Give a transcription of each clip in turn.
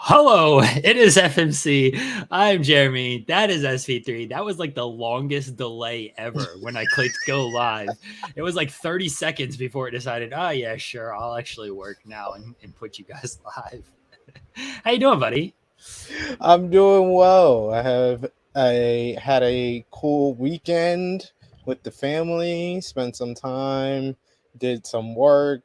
Hello, it is FMC. I'm Jeremy. That is SV3. That was like the longest delay ever when I clicked go live. It was like 30 seconds before it decided, oh, yeah, sure, I'll actually work now and put you guys live. How you doing, buddy? I'm doing well. I had a cool weekend with the family, spent some time, did some work,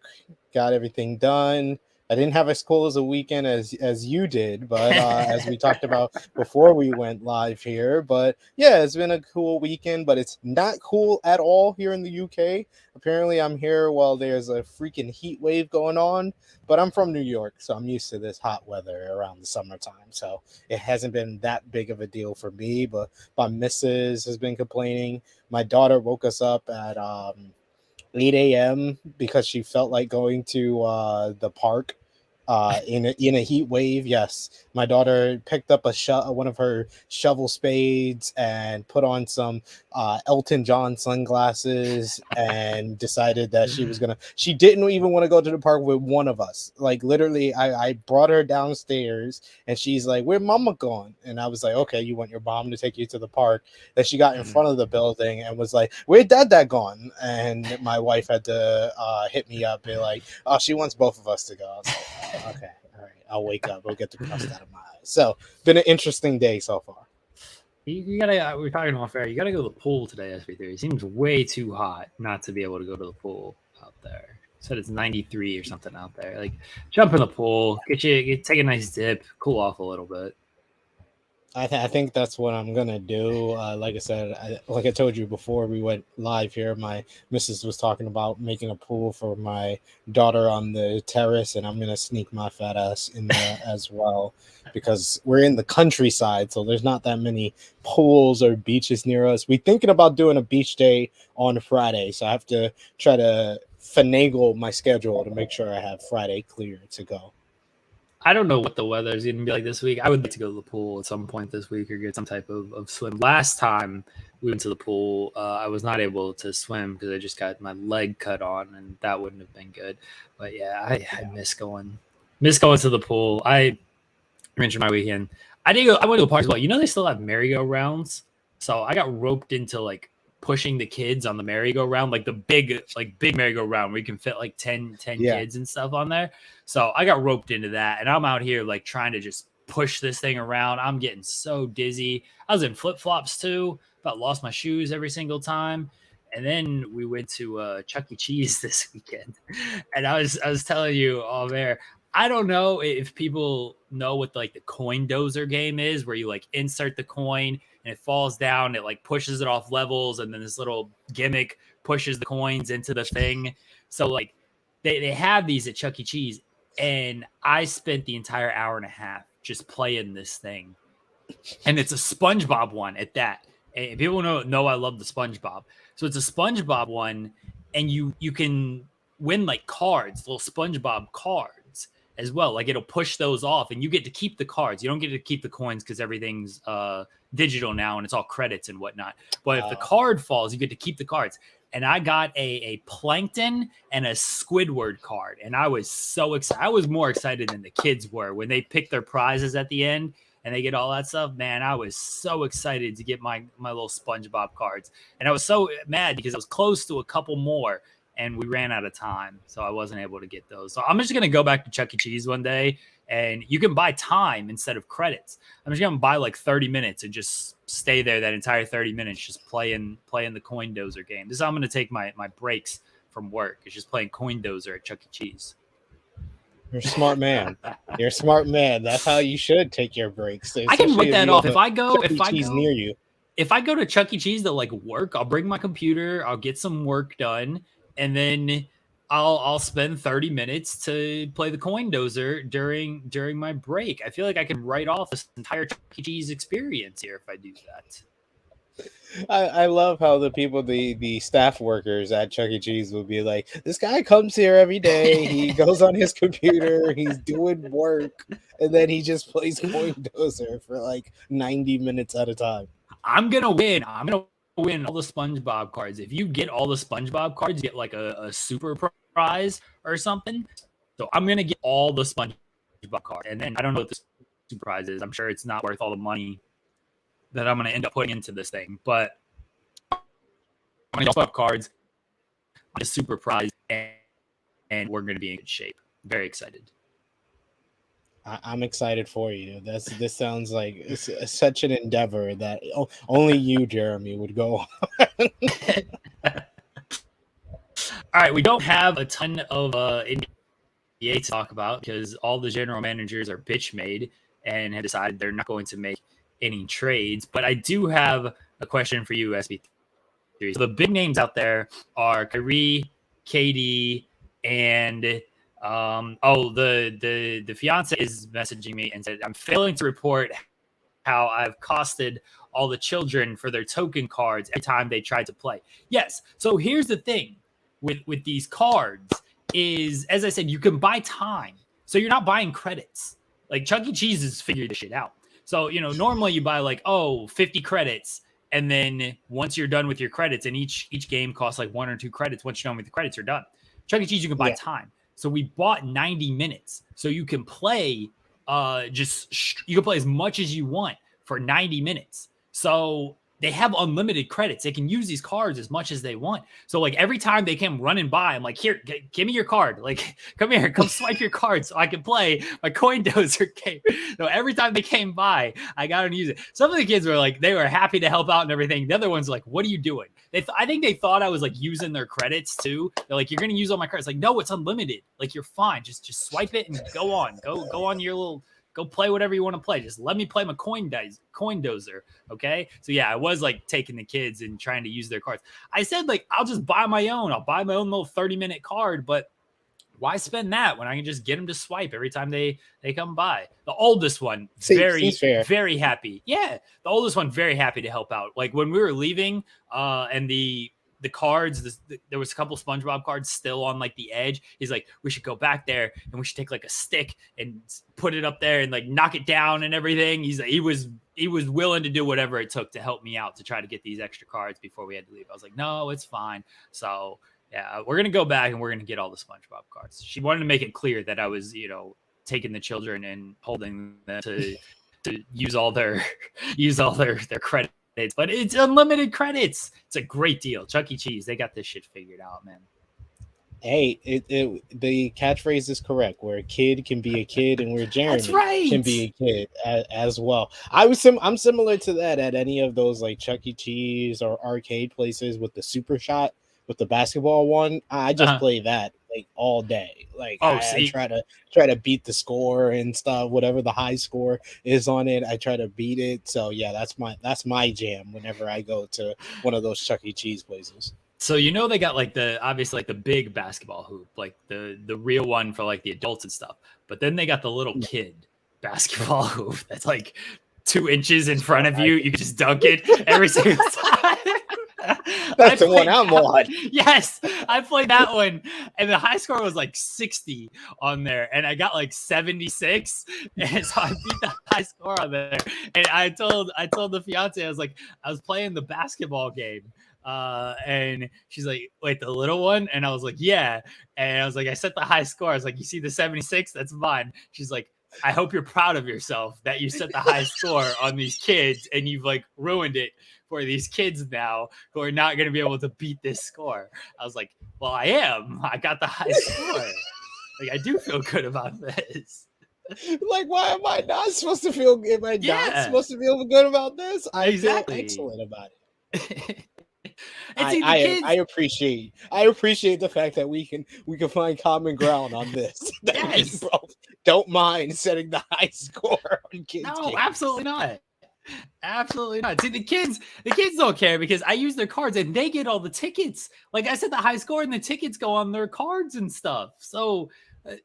got everything done. I didn't have as cool as a weekend as you did, but as we talked about before we went live here. But yeah, it's been a cool weekend, but it's not cool at all here in the UK. Apparently, I'm here while there's a freaking heat wave going on, but I'm from New York, so I'm used to this hot weather around the summertime. So it hasn't been that big of a deal for me, but my missus has been complaining. My daughter woke us up at 8 a.m. because she felt like going to the park in a heat wave. Yes, my daughter picked up one of her shovel spades and put on some Elton John sunglasses and decided that she didn't even want to go to the park with one of us. Like literally, I brought her downstairs and she's like, "Where mama going?" And I was like, "Okay, you want your mom to take you to the park?" Then she got in front of the building and was like, "Where dad gone?" And my wife had to hit me up, be like, "Oh, she wants both of us to go." I was like, "Okay, all right, I'll wake up. I'll get the crust out of my eyes." So, been an interesting day so far. You gotta, we were talking off air. You gotta go to the pool today, SV3. It seems way too hot not to be able to go to the pool out there. Said it's 93 or something out there. Like, jump in the pool, take a nice dip, cool off a little bit. I think that's what I'm gonna do. Like I said, like I told you before we went live here, my missus was talking about making a pool for my daughter on the terrace, and I'm gonna sneak my fat ass in there as well because we're in the countryside, so there's not that many pools or beaches near us. We're thinking about doing a beach day on Friday, so I have to try to finagle my schedule to make sure I have Friday clear to go. I don't know what the weather is going to be like this week. I would like to go to the pool at some point this week or get some type of swim. Last time we went to the pool, I was not able to swim because I just got my leg cut on, and that wouldn't have been good. But yeah, I miss going to the pool. I mentioned my weekend. I went to a park as well. You know they still have merry-go-rounds, so I got roped into like pushing the kids on the merry-go-round, like the big merry-go-round where you can fit like 10 kids and stuff on there. So I got roped into that, and I'm out here like trying to just push this thing around. I'm getting so dizzy. I was in flip-flops too. About lost my shoes every single time. And then we went to Chuck E. Cheese this weekend, and I was telling you all there. I don't know if people know what like the coin dozer game is, where you like insert the coin and it falls down, it like pushes it off levels, and then this little gimmick pushes the coins into the thing. So like they have these at Chuck E. Cheese, and I spent the entire hour and a half just playing this thing. And it's a SpongeBob one at that. And people know I love the SpongeBob. So it's a SpongeBob one, and you can win like cards, little SpongeBob cards as well. Like it'll push those off, and you get to keep the cards. You don't get to keep the coins because everything's digital now and it's all credits and whatnot. But if the card falls, you get to keep the cards. And I got a Plankton and a Squidward card, and I was so excited. I was more excited than the kids were when they picked their prizes at the end and they get all that stuff. Man, I was so excited to get my little SpongeBob cards, and I was so mad because I was close to a couple more, and we ran out of time, so I wasn't able to get those. So I'm just gonna go back to Chuck E. Cheese one day, and you can buy time instead of credits. I'm just gonna buy like 30 minutes and just stay there that entire 30 minutes, just playing the coin dozer game. This is how I'm gonna take my breaks from work. It's just playing coin dozer at Chuck E. Cheese. You're a smart man. You're a smart man. That's how you should take your breaks. I can write that off. If I go near you, if I go to Chuck E. Cheese to like work, I'll bring my computer, I'll get some work done, and then I'll spend 30 minutes to play the coin dozer during my break. I feel like I can write off this entire Chuck E. Cheese experience here if I do that. I love how the staff workers at Chuck E. Cheese will be like, this guy comes here every day, he goes on his computer, he's doing work, and then he just plays coin dozer for like 90 minutes at a time. I'm gonna win all the SpongeBob cards. If you get all the SpongeBob cards, you get like a super prize or something. So I'm gonna get all the SpongeBob cards, and then I don't know what this super prizes. I'm sure it's not worth all the money that I'm going to end up putting into this thing, but I'm going to swap cards on a super prize, and we're going to be in good shape. Very excited. I'm excited for you. This sounds like it's such an endeavor that only you, Jeremy, would go on. All right, we don't have a ton of NBA to talk about because all the general managers are bitch made and have decided they're not going to make any trades. But I do have a question for you, SB3. So the big names out there are Kyrie, KD, and the fiance is messaging me and said, I'm failing to report how I've costed all the children for their token cards every time they tried to play. Yes. So here's the thing with these cards is, as I said, you can buy time. So you're not buying credits. Like Chuck E. Cheese has figured this shit out. So, normally you buy 50 credits. And then once you're done with your credits, and each game costs like 1 or 2 credits. Once you're done with the credits, you're done. Chuck E. Cheese, you can buy time. So we bought 90 minutes. So you can play you can play as much as you want for 90 minutes. So they have unlimited credits. They can use these cards as much as they want. So every time they came running by, I'm like, here, give me your card. Come here, come swipe your card so I can play my coin dozer game. So every time they came by, I got to use it. Some of the kids were they were happy to help out and everything. The other ones were what are you doing? I think they thought I was using their credits too. They're you're going to use all my credits. No, it's unlimited. You're fine. Just swipe it and go on. Go on your little. Go play whatever you want to play. Just let me play my coin dozer. Okay. So yeah, I was taking the kids and trying to use their cards. I said I'll just buy my own. I'll buy my own little 30-minute card, but why spend that when I can just get them to swipe every time they come by? The oldest one, very happy. Yeah. The oldest one, very happy to help out. When we were leaving and the cards, there was a couple SpongeBob cards still on the edge. He's we should go back there and we should take a stick and put it up there and knock it down and everything. He was willing to do whatever it took to help me out to try to get these extra cards before we had to leave. I was no, it's fine. So yeah, we're gonna go back and we're gonna get all the SpongeBob cards. She wanted to make it clear that I was, taking the children and holding them to use all their credit. But it's unlimited credits. It's a great deal. Chuck E. Cheese, they got this shit figured out, man. Hey, the catchphrase is correct. Where a kid can be a kid, and where Jeremy can be a kid as well. I'm similar to that at any of those Chuck E. Cheese or arcade places with the super shot with the basketball one. I just play that all day. I try to beat the score and stuff. Whatever the high score is on it, I try to beat it. So yeah, that's my jam whenever I go to one of those Chuck E. Cheese places. So they got obviously the big basketball hoop, the real one for the adults and stuff. But then they got the little kid basketball hoop that's 2 inches in front of you. You can just dunk it every single time. That's the one I'm on. Yes, I played that one, and the high score was 60 on there, and I got 76, and so I beat the high score on there. And I told the fiance, I was playing the basketball game. And she's wait, the little one? And I was yeah. And I was I set the high score. I was you see the 76? That's mine. She's I hope you're proud of yourself that you set the high score on these kids and you've ruined it for these kids now who are not going to be able to beat this score. I was well, I am. I got the high score. I do feel good about this. Why am I not supposed to feel good? Am I not supposed to feel good about this? I feel excellent about it. I appreciate the fact that we can find common ground on this. Yes. We both don't mind setting the high score on kids. No, games. absolutely not. Absolutely not. See, the kids don't care because I use their cards and they get all the tickets. I said the high score and the tickets go on their cards and stuff. So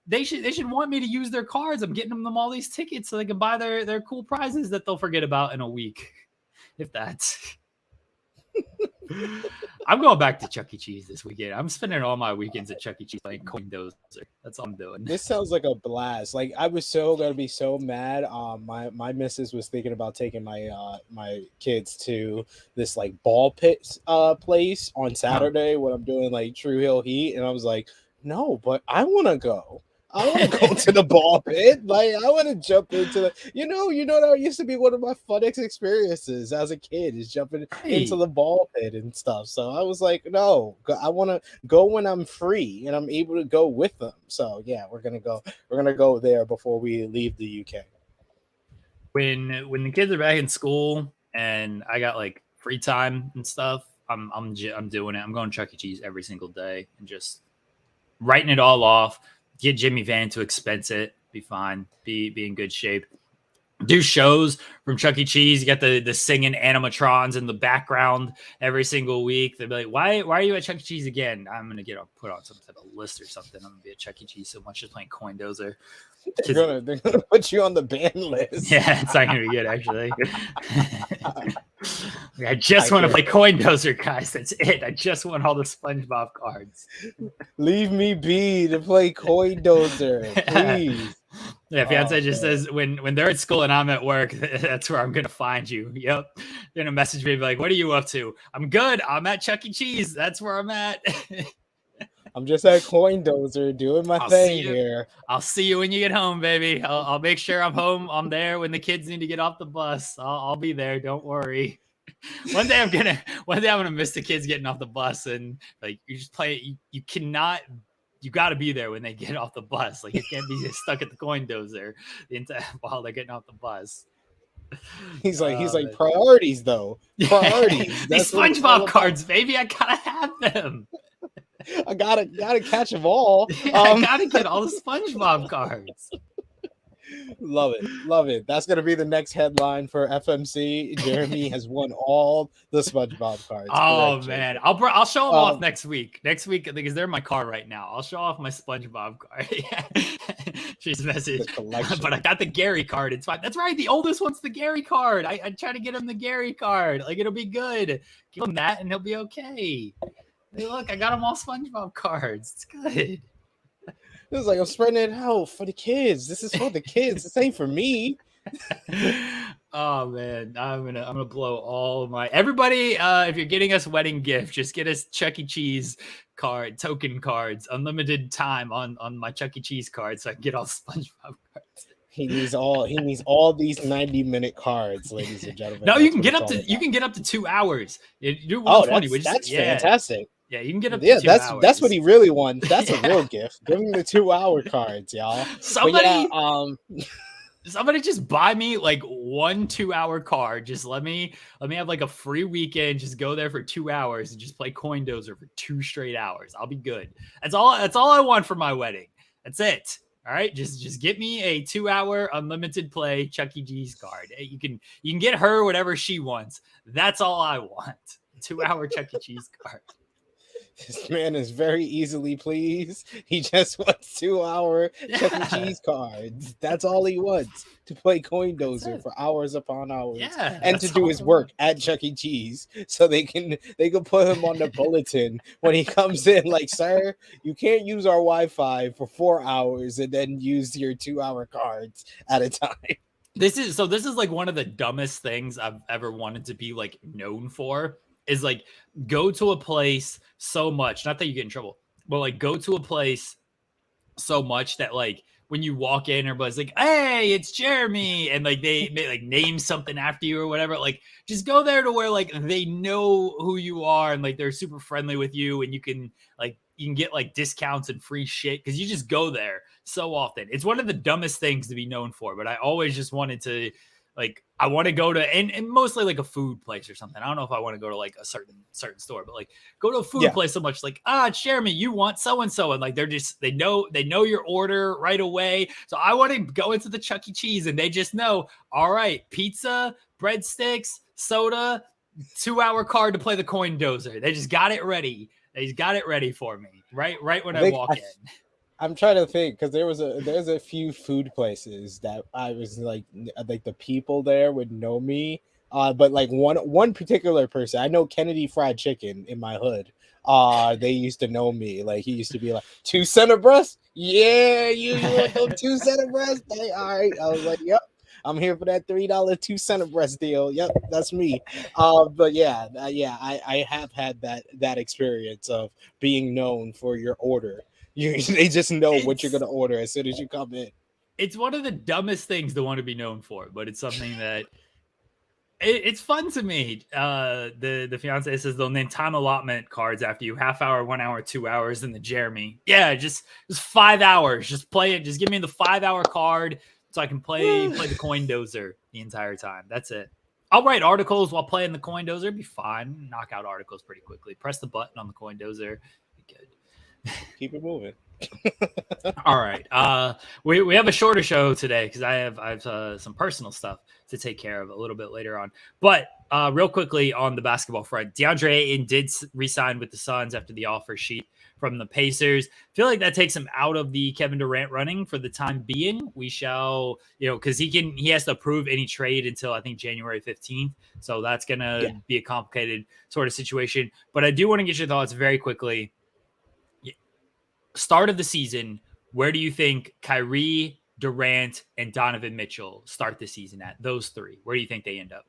they should want me to use their cards. I'm getting them all these tickets so they can buy their cool prizes that they'll forget about in a week, if that's. I'm going back to Chuck E. Cheese this weekend. I'm spending all my weekends at Chuck E. Cheese playing coin dozer. That's all I'm doing. This sounds like a blast. I was gonna be so mad. My missus was thinking about taking my kids to this ball pit place on Saturday when I'm doing True Hill Heat, and I was no, but I want to go. I want to go to the ball pit. Like, I want to jump into the, that used to be one of my funnest experiences as a kid, is jumping into the ball pit and stuff. So I was like, no, I want to go when I'm free and I'm able to go with them. So yeah, we're gonna go there before we leave the UK. When the kids are back in school and I got like free time and stuff, I'm doing it. I'm going to Chuck E. Cheese every single day and just writing it all off. Get Jimmy Van to expense it. Be fine. Be in good shape. Do shows from Chuck E. Cheese. You got the singing animatrons in the background every single week. They'll be like, why are you at Chuck E. Cheese again? I'm gonna put on some type of list or something. I'm gonna be at Chuck E. Cheese so much just playing Coin Dozer. They're gonna put you on the ban list. Yeah, it's not gonna be good actually. I just want to play Coin Dozer, guys. That's it. I just want all the SpongeBob cards. Leave me be to play Coin Dozer, please. Yeah, fiance just says when they're at school and I'm at work, that's where I'm gonna find you. Yep. They're gonna message me like, "What are you up to?" I'm good. I'm at Chuck E. Cheese. That's where I'm at. I'm just at Coin Dozer doing my thing here. I'll see you when you get home, baby. I'll make sure I'm home. I'm there when the kids need to get off the bus. I'll be there. Don't worry. One day I'm gonna miss the kids getting off the bus, and like you just play. You cannot. You got to be there when they get off the bus. Like you can't be stuck at the Coin Dozer while they're getting off the bus. He's like priorities though. Priorities. These SpongeBob cards, baby. I gotta have them. I gotta catch them all. Yeah, I gotta get all the SpongeBob cards. Love it. That's gonna be the next headline for FMC. Jeremy has won all the SpongeBob cards. Oh man, I'll show them off next week. Next week, because they're in my car right now. I'll show off my SpongeBob card. She's messaged, but I got the Gary card. It's fine. That's right. The oldest one's the Gary card. I try to get him the Gary card. Like it'll be good. Give him that, and he'll be okay. Hey, look, I got him all SpongeBob cards. It's good. It was like I'm spreading it out for the kids. This is for the kids. This ain't for me. Oh man, I'm gonna blow all my everybody. If you're getting us wedding gift, just get us Chuck E. Cheese token cards, unlimited time on my Chuck E. Cheese card, so I can get all SpongeBob cards. He needs all these 90-minute cards, ladies and gentlemen. No, you can get up to 2 hours. You do 120, that's fantastic. Yeah, you can get up to 2 hours. That's what he really wants. That's a real gift. Give him the 2-hour cards, y'all. Somebody just buy me like 1 2-hour card. Just let me have like a free weekend. Just go there for 2 hours and just play Coin Dozer for 2 straight hours. I'll be good. That's all I want for my wedding. That's it. All right, just get me a 2-hour unlimited play Chuck E. Cheese card. You can get her whatever she wants. That's all I want. 2-hour Chuck E. Cheese card. This man is very easily pleased. He just wants 2-hour Chuck E. Cheese cards. That's all he wants, to play Coin Dozer for hours upon hours, and to do his work at Chuck E. Cheese, so they can put him on the bulletin when he comes in. Like, sir, you can't use our Wi-Fi for 4 hours and then use your 2-hour cards at a time. This is like one of the dumbest things I've ever wanted to be like known for. Is like go to a place so much, not that you get in trouble, but like go to a place so much that like when you walk in, everybody's like, "Hey, it's Jeremy," and like they like name something after you or whatever. Like just go there to where like they know who you are and like they're super friendly with you, and you can get like discounts and free shit because you just go there so often. It's one of the dumbest things to be known for, but I always just wanted to. Like I want to go to and mostly like a food place or something. I don't know if I want to go to like a certain store, but like go to a food place so much. Like Jeremy, you want so and so, and like they know your order right away. So I want to go into the Chuck E. Cheese and they just know. All right, pizza, breadsticks, soda, 2-hour card to play the Coin Dozer. They just got it ready. They just got it ready for me right when I walk in. I'm trying to think because there's a few food places that I was like the people there would know me, but like one particular person, I know Kennedy Fried Chicken in my hood. They used to know me. Like he used to be like 2 center breasts. Yeah, you want those 2 center breasts? All right. I was like, yep. I'm here for that $3 2 center breast deal. Yep, that's me. But I have had that experience of being known for your order. They just know what you're It's gonna order as soon as you come in. it's one of the dumbest things to want to be known for, but it's something that it's fun to me. The fiance says they'll name time allotment cards after you: half hour, 1 hour, 2 hours, and the Jeremy. Yeah, just 5 hours. Just play it. Just give me the 5 hour card so I can play the coin dozer the entire time. That's it. I'll write articles while playing the coin dozer. It'd be fine. Knock out articles pretty quickly. Press the button on the coin dozer. Be good. Keep it moving. All right. We have a shorter show today because I have some personal stuff to take care of a little bit later on. But real quickly on the basketball front, DeAndre Ayton did re-sign with the Suns after the offer sheet from the Pacers. I feel like that takes him out of the Kevin Durant running for the time being. We shall, because he has to approve any trade until I think January 15th. So that's gonna be a complicated sort of situation. But I do want to get your thoughts very quickly. Start of the season, where do you think Kyrie, Durant, and Donovan Mitchell start the season at? Those three. Where do you think they end up?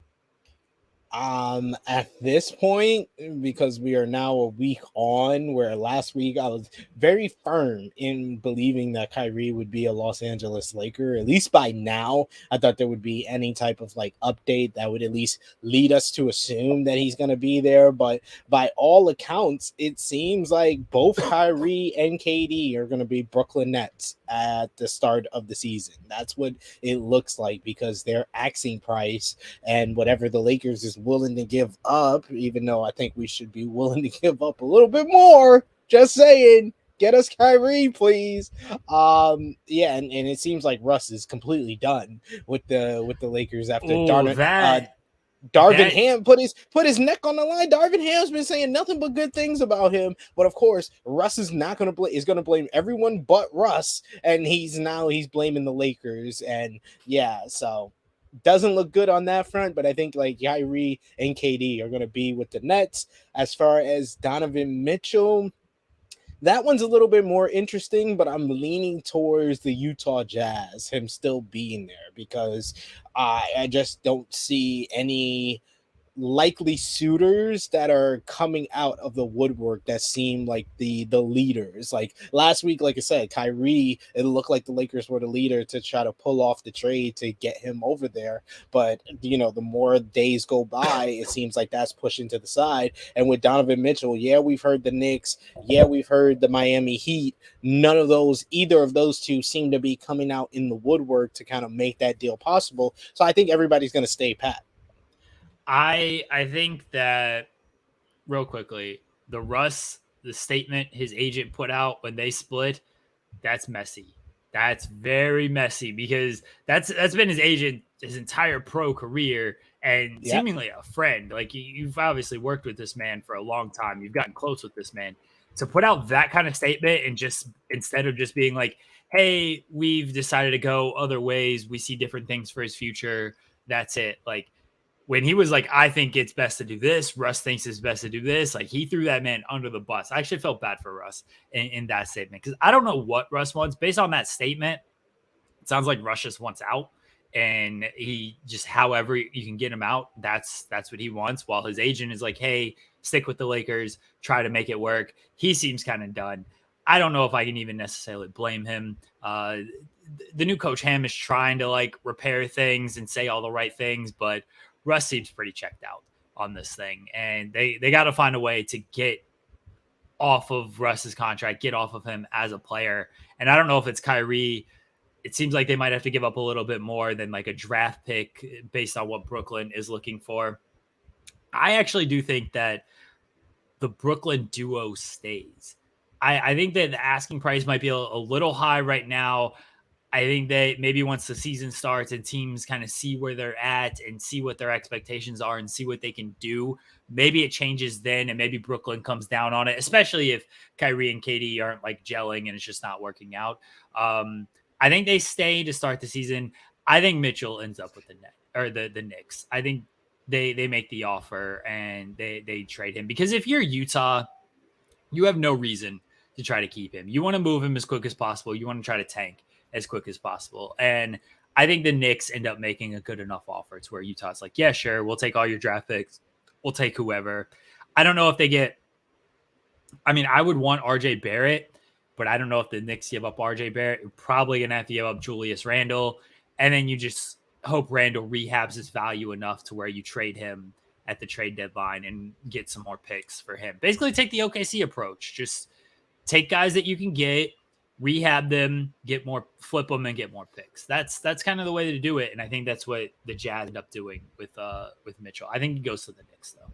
At this point, because we are now a week on, where last week I was very firm in believing that Kyrie would be a Los Angeles Laker. At least by now, I thought there would be any type of like update that would at least lead us to assume that he's going to be there. But by all accounts, it seems like both Kyrie and KD are going to be Brooklyn Nets at the start of the season. That's what it looks like, because their asking price and whatever the Lakers is willing to give up, even though I think we should be willing to give up a little bit more. Just saying, get us Kyrie, please. And it seems like Russ is completely done with the Lakers after Darvin Ham put his neck on the line. Darvin Ham's been saying nothing but good things about him, but of course Russ is not going to is going to blame everyone but Russ, and he's blaming the Lakers, and so doesn't look good on that front. But I think like Kyrie and KD are going to be with the Nets. As far as Donovan Mitchell, that one's a little bit more interesting, but I'm leaning towards the Utah Jazz, him still being there, because I just don't see any likely suitors that are coming out of the woodwork that seem like the leaders. Like last week, like I said, Kyrie, it looked like the Lakers were the leader to try to pull off the trade to get him over there. But the more days go by, it seems like that's pushing to the side. And with Donovan Mitchell, we've heard the Knicks, we've heard the Miami Heat. Either of those two seem to be coming out in the woodwork to kind of make that deal possible. So I think everybody's going to stay pat. I think that, real quickly, the statement his agent put out when they split, that's messy. That's very messy, because that's been his agent his entire pro career, and seemingly a friend. Like, you've obviously worked with this man for a long time. You've gotten close with this man. To put out that kind of statement and just, instead of just being like, hey, we've decided to go other ways, we see different things for his future, that's it. Like, when he was like, I think it's best to do this, Russ thinks it's best to do this, like, he threw that man under the bus. I actually felt bad for Russ in that statement, because I don't know what Russ wants. Based on that statement, it sounds like Russ just wants out, and he just, however you can get him out, that's what he wants, while his agent is like, hey, stick with the Lakers, try to make it work. He seems kind of done. I don't know if I can even necessarily blame him. The new coach Ham is trying to like repair things and say all the right things, but Russ seems pretty checked out on this thing, and they got to find a way to get off of Russ's contract, get off of him as a player. And I don't know if it's Kyrie. It seems like they might have to give up a little bit more than like a draft pick based on what Brooklyn is looking for. I actually do think that the Brooklyn duo stays. I think that the asking price might be a little high right now. I think that maybe once the season starts and teams kind of see where they're at and see what their expectations are and see what they can do, maybe it changes then, and maybe Brooklyn comes down on it, especially if Kyrie and KD aren't like gelling and it's just not working out. I think they stay to start the season. I think Mitchell ends up with the Knicks. I think they make the offer and they trade him, because if you're Utah, you have no reason to try to keep him. You want to move him as quick as possible. You want to try to tank as quick as possible. And I think the Knicks end up making a good enough offer to where Utah's like, yeah, sure, we'll take all your draft picks. We'll take whoever. I don't know if they get, I would want RJ Barrett. but I don't know if the Knicks give up RJ Barrett. You're probably going to have to give up Julius Randle. And then you just hope Randle rehabs his value enough to where you trade him at the trade deadline and get some more picks for him. Basically, take the OKC approach. Just take guys that you can get, rehab them, get more, flip them, and get more picks. That's kind of the way to do it. And I think that's what the Jazz end up doing with Mitchell. I think he goes to the Knicks though.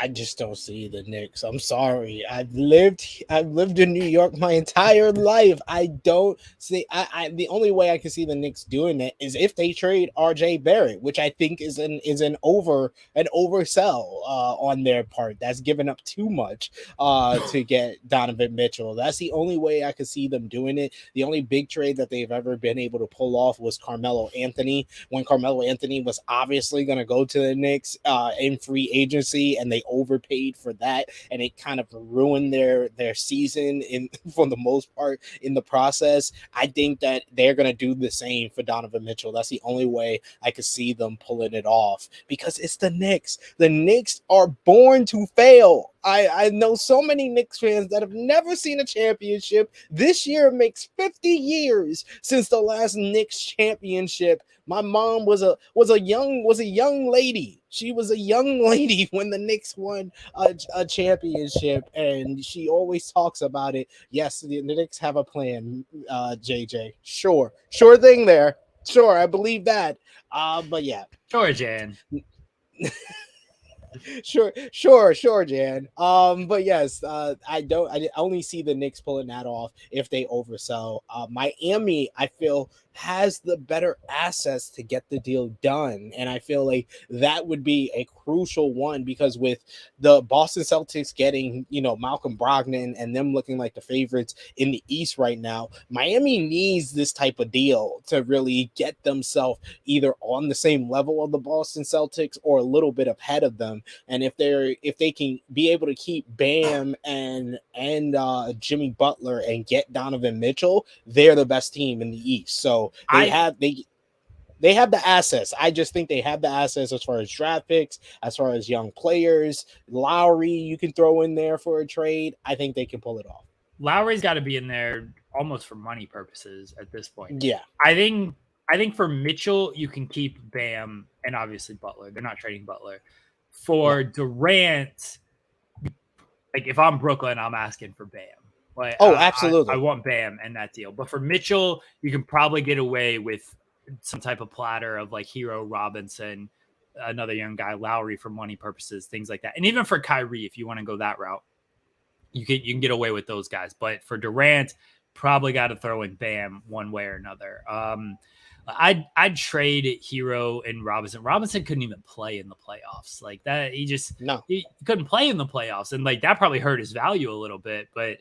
I just don't see the Knicks. I'm sorry. I've lived in New York my entire life. I don't see. I the only way I can see the Knicks doing it is if they trade RJ Barrett, which I think is an oversell on their part. That's giving up too much to get Donovan Mitchell. That's the only way I could see them doing it. The only big trade that they've ever been able to pull off was Carmelo Anthony, when Carmelo Anthony was obviously going to go to the Knicks in free agency, and they overpaid for that, and it kind of ruined their season for the most part in the process. I think that they're going to do the same for Donovan Mitchell. That's the only way I could see them pulling it off, because it's the Knicks. The Knicks are born to fail. I know so many Knicks fans that have never seen a championship. This year makes 50 years since the last Knicks championship. My mom was a young lady. She was a young lady when the Knicks won a championship, and she always talks about it. Yes, the Knicks have a plan, JJ. Sure thing there. Sure, I believe that. But yeah. Sure, Jan. Sure, Jan. But yes, I only see the Knicks pulling that off if they oversell. Miami, I feel, has the better assets to get the deal done, and I feel like that would be a crucial one, because with the Boston Celtics getting, Malcolm Brogdon and them looking like the favorites in the East right now, Miami needs this type of deal to really get themselves either on the same level of the Boston Celtics or a little bit ahead of them. And if they can be able to keep Bam and Jimmy Butler and get Donovan Mitchell, they're the best team in the East. So they have the assets. I just think they have the assets as far as draft picks, as far as young players. Lowry, you can throw in there for a trade. I think they can pull it off. Lowry's got to be in there almost for money purposes at this point. Yeah. I think for Mitchell, you can keep Bam and obviously Butler. They're not trading Butler. For Durant, like if I'm Brooklyn, I'm asking for Bam. Like, absolutely. I want Bam and that deal. But for Mitchell, you can probably get away with some type of platter of like Hero, Robinson, another young guy, Lowry for money purposes, things like that. And even for Kyrie, if you want to go that route, you can get away with those guys. But for Durant, probably got to throw in Bam one way or another. I'd trade Hero and Robinson. Robinson couldn't even play in the playoffs like that. He couldn't play in the playoffs, and like that probably hurt his value a little bit. But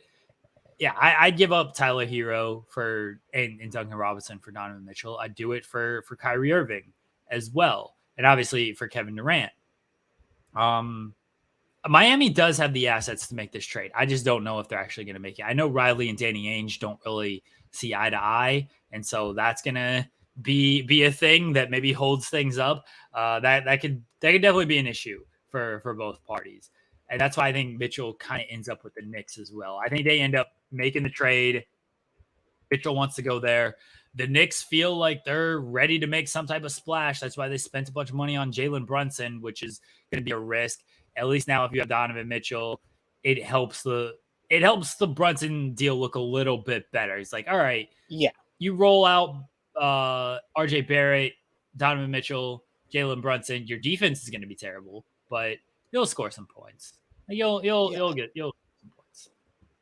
yeah, I'd give up Tyler Hero and Duncan Robinson for Donovan Mitchell. I'd do it for Kyrie Irving as well, and obviously for Kevin Durant. Miami does have the assets to make this trade. I just don't know if they're actually going to make it. I know Riley and Danny Ainge don't really see eye to eye, and so that's going to be a thing that maybe holds things up. That could definitely be an issue for both parties. And that's why I think Mitchell kind of ends up with the Knicks as well. I think they end up making the trade. Mitchell wants to go there. The Knicks feel like they're ready to make some type of splash. That's why they spent a bunch of money on Jalen Brunson, which is going to be a risk. At least now if you have Donovan Mitchell, it helps the Brunson deal look a little bit better. It's like, all right, yeah, you roll out RJ Barrett, Donovan Mitchell, Jalen Brunson. Your defense is going to be terrible, but you'll score some points. You'll get some points.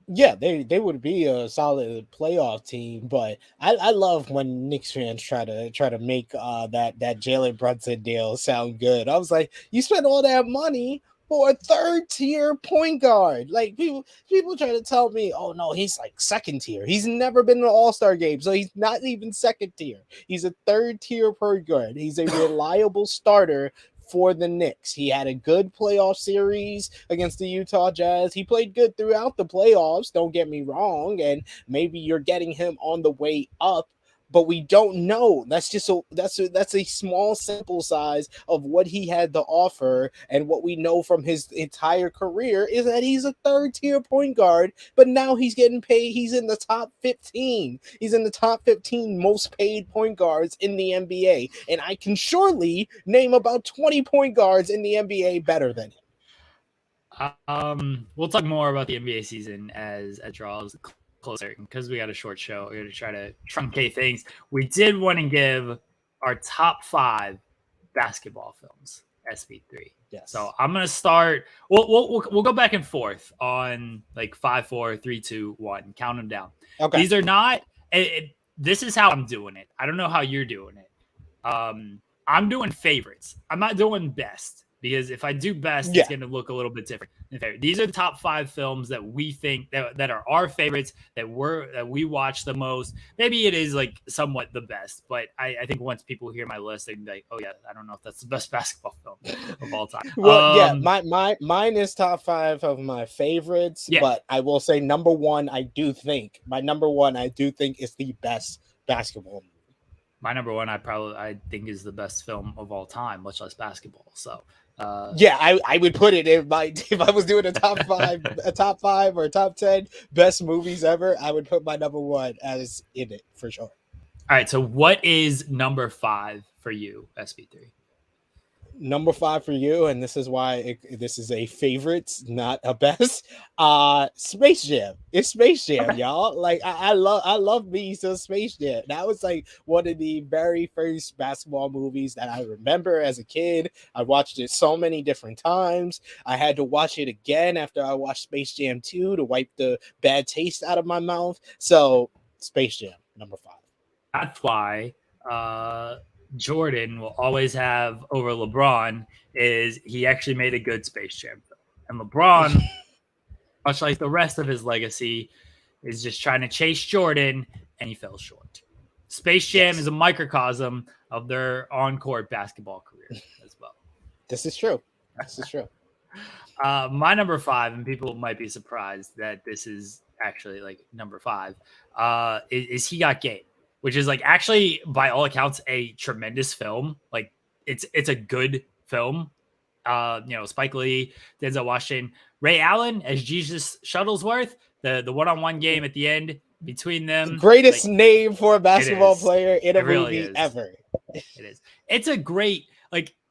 Yeah, they would be a solid playoff team, but I love when Knicks fans try to make that Jalen Brunson deal sound good. I was like, you spent all that money for a third tier point guard. Like people try to tell me, oh no, he's like second tier. He's never been in an all-star game, so he's not even second tier. He's a third tier point guard. He's a reliable starter for the Knicks. He had a good playoff series against the Utah Jazz. He played good throughout the playoffs, don't get me wrong, and maybe you're getting him on the way up. but we don't know. That's a small sample size of what he had to offer, and what we know from his entire career is that he's a third tier point guard. But now he's getting paid. He's in the top 15. He's in the top 15 most paid point guards in the NBA, and I can surely name about 20 point guards in the NBA better than him. We'll talk more about the NBA season as it draws closer, because we got a short show. We're going to try to truncate things. We did want to give our top 5 basketball films, SB3. Yes. So I'm going to start. We'll go back and forth on like 5, 4, 3, 2, 1. Count them down. Okay. These are not. This is how I'm doing it. I don't know how you're doing it. I'm doing favorites. I'm not doing best, because if I do best, it's going to look a little bit different. These are the top 5 films that we think that are our favorites, that we watch the most. Maybe it is like somewhat the best, but I think once people hear my list, they'd be like, oh yeah, I don't know if that's the best basketball film of all time. Well, mine is top 5 of my favorites, but I will say number one I do think is the best basketball movie. My number one, I think is the best film of all time, much less basketball. So, I would put it in my, if I was doing a top 5, a top 5 or a top 10 best movies ever, I would put my number one as in it for sure. All right. So, what is number 5 for you, SB3? Number 5 for you, and this is why this is a favorite, not a best. Space Jam. It's Space Jam, y'all. Like I love me some Space Jam. That was like one of the very first basketball movies that I remember as a kid. I watched it so many different times. I had to watch it again after I watched Space Jam 2 to wipe the bad taste out of my mouth. So Space Jam, number 5. That's why Jordan will always have over LeBron is he actually made a good Space Jam film. And LeBron, much like the rest of his legacy, is just trying to chase Jordan, and he fell short. Space Jam is a microcosm of their on-court basketball career as well. This is true. My number 5, and people might be surprised that this is actually like number 5, is He Got Game, which is like actually by all accounts a tremendous film. Like it's a good film. Spike Lee, Denzel Washington, Ray Allen as Jesus Shuttlesworth, the one-on-one game at the end between them. Greatest name for a basketball player in a movie ever. It is. It's a great,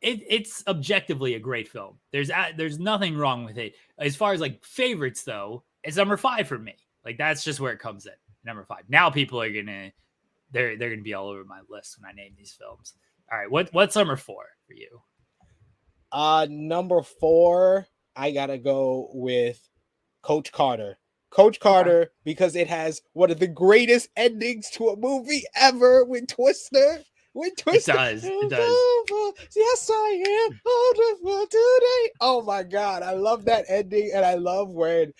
it's objectively a great film. There's nothing wrong with it. As far as like favorites though, it's number 5 for me. Like that's just where it comes in. Number 5. Now people are they're gonna be all over my list when I name these films. All right, what's number 4 for you? Number 4, I gotta go with Coach Carter. Coach Carter, because it has one of the greatest endings to a movie ever with Twister. It does. Yes, I am wonderful today. Oh my God, I love that ending, and I love when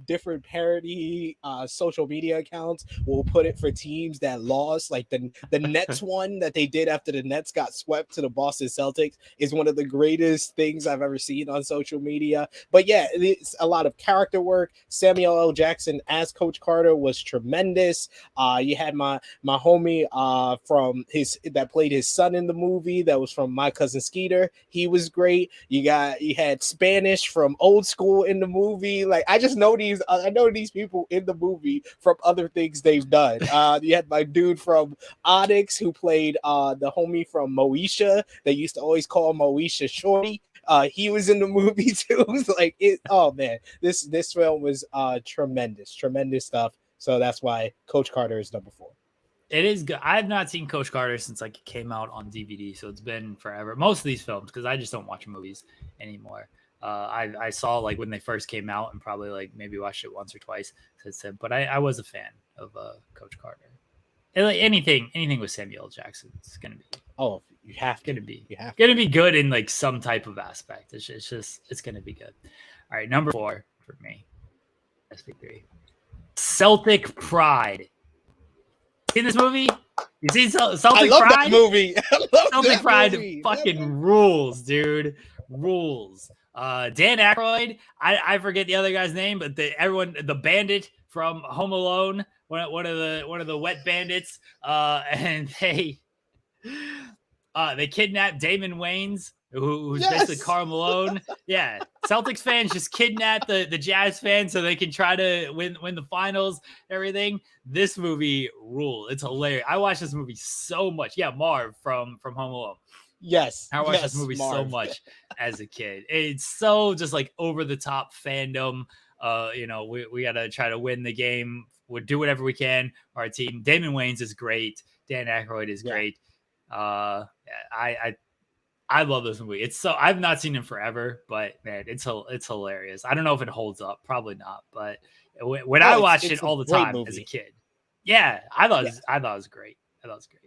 different parody social media accounts will put it for teams that lost. Like the Nets one that they did after the Nets got swept to the Boston Celtics is one of the greatest things I've ever seen on social media. But yeah, it's a lot of character work. Samuel L. Jackson as Coach Carter was tremendous. You had my homie from that played his son in the movie that was from My Cousin Skeeter. He was great. You had Spanish from Old School in the movie. Like I know these people in the movie from other things they've done. You had my dude from Onyx who played the homie from Moesha. They used to always call Moesha Shorty. He was in the movie too. Oh man, this film was tremendous stuff. So that's why Coach Carter is number 4. It is good. I have not seen Coach Carter since it came out on DVD, so it's been forever. Most of these films, because I just don't watch movies anymore. I saw when they first came out and probably maybe watched it once or twice since then. But I was a fan of Coach Carter. And, anything with Samuel L. Jackson, it's gonna be. Oh, you have to. Gonna be good in some type of aspect. It's gonna be good. All right, number 4 for me. SP3. Celtic Pride. Seen this movie? You seen Celtic Pride? I love that movie. Celtic Pride fucking rules, dude. Rules. Dan Aykroyd. I forget the other guy's name, but the bandit from Home Alone. one of the wet bandits, and they kidnap Damon Wayans, who's basically Karl Malone. Yeah, Celtics fans just kidnap the Jazz fans so they can try to win the finals. Everything. This movie rule. It's hilarious. I watched this movie so much. Yeah, Marv from Home Alone. Yes, I watched this movie so much as a kid. It's so just like over the top fandom. We got to try to win the game. We'll do whatever we can. Our team. Damon Wayans is great. Dan Aykroyd is great. I love this movie. It's so I've not seen it forever, but man, it's hilarious. I don't know if it holds up. Probably not. But when I watched it all the time as a kid, I thought it was great. I thought it was great.